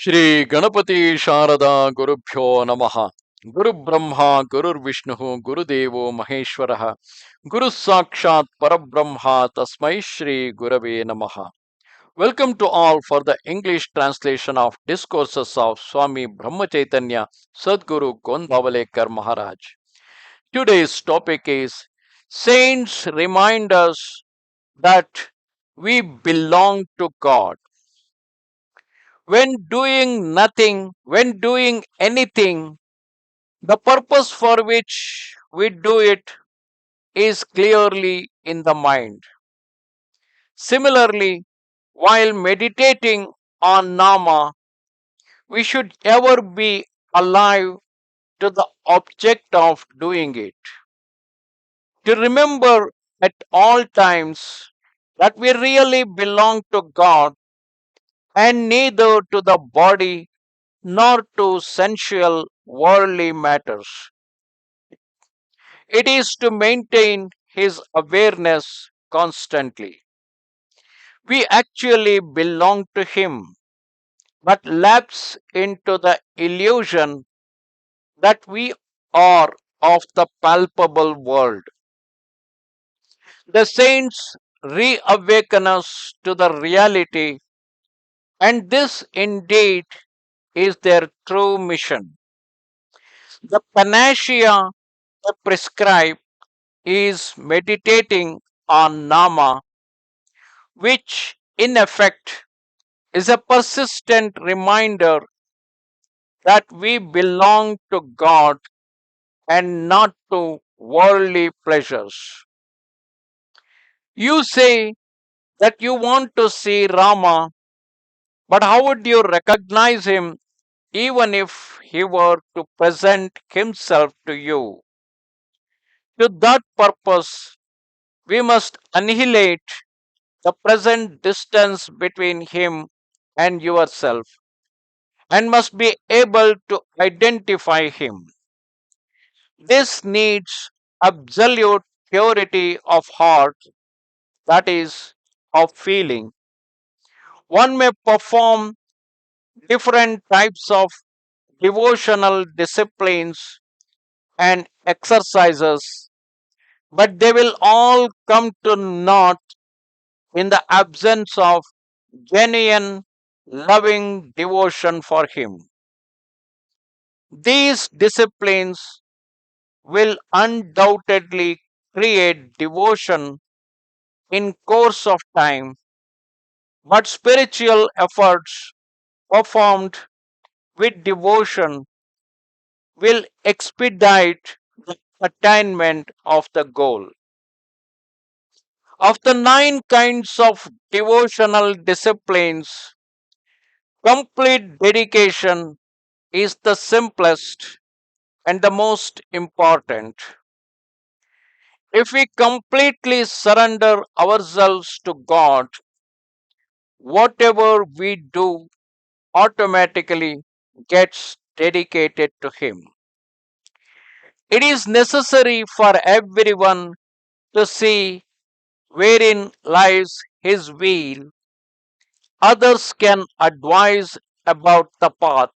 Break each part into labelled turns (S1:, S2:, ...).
S1: ಶ್ರೀ ಗಣಪತಿ ಶಾರದಾ ಗುರುಭ್ಯೋ ನಮಃ. ಗುರು ಬ್ರಹ್ಮ ಗುರುರ್ ವಿಷ್ಣು ಗುರುದೇವೋ ಮಹೇಶ್ವರ ಗುರು ಸಾಕ್ಷಾತ್ ಪರಬ್ರಹ್ಮ ತಸ್ಮೈ ಶ್ರೀ ಗುರವೇ ನಮಃ. Welcome to all for the English translation of discourses of Swami Brahma Chaithanya Sadguru Gondavalekar Maharaj. Today's topic is Saints remind us that we belong to God. When doing anything, the purpose for which we do it is clearly in the mind. Similarly, while meditating on Nama, we should ever be alive to the object of doing it. To remember at all times that we really belong to God and neither to the body nor to sensual worldly matters. It is to maintain his awareness constantly. We actually belong to him, but lapse into the illusion that we are of the palpable world. The saints reawaken us to the reality, and this indeed is their true mission. The panacea they prescribe is meditating on Nama, which in effect is a persistent reminder that we belong to God and not to worldly pleasures. You say that you want to see Rama, but how would you recognize him even if he were to present himself to you? To that purpose, we must annihilate the present distance between him and yourself and must be able to identify him. This needs absolute purity of heart, that is, of feeling. One may perform different types of devotional disciplines and exercises, but they will all come to naught in the absence of genuine, loving devotion for him. These disciplines will undoubtedly create devotion in course of time, but spiritual efforts performed with devotion will expedite the attainment of the goal. Of the 9 kinds of devotional disciplines, complete dedication is the simplest and the most important. If we completely surrender ourselves to God, whatever we do automatically gets dedicated to Him. It is necessary for everyone to see wherein lies His will. Others can advise about the path,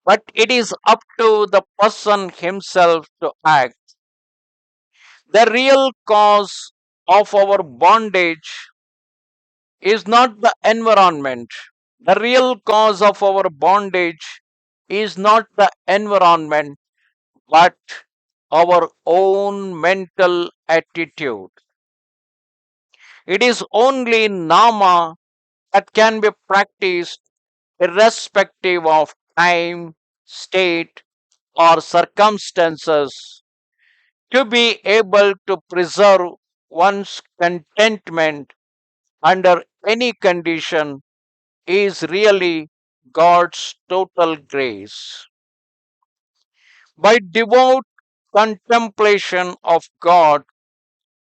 S1: but it is up to the person himself to act. The real cause of our bondage is not the environment. The real cause of our bondage is not the environment, but our own mental attitude. It is only Nama that can be practiced irrespective of time, state, or circumstances to be able to preserve one's contentment under any condition is really God's total grace. By devout contemplation of God,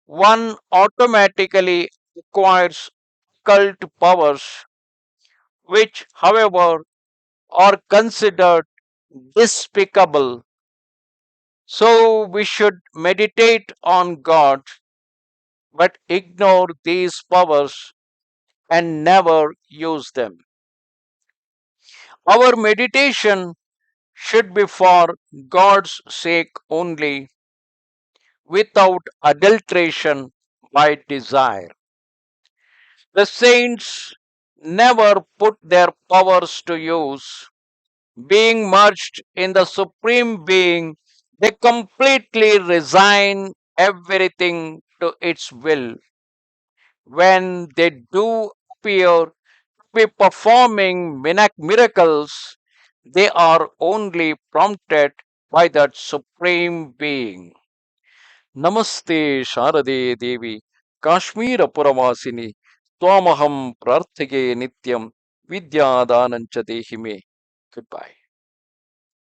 S1: one automatically acquires occult powers, which, however, are considered despicable. So we should meditate on God but ignore these powers and never use them. Our meditation should be for God's sake only, without adulteration by desire. The saints never put their powers to use. Being merged in the Supreme Being, they completely resign everything to its will. When they do appear to be performing miracles, they are only prompted by that Supreme Being. Namaste Sharade Devi, Kashmira Puravasini, Twamaham Prarthage Nityam, Vidya Danancha Dehime. Goodbye.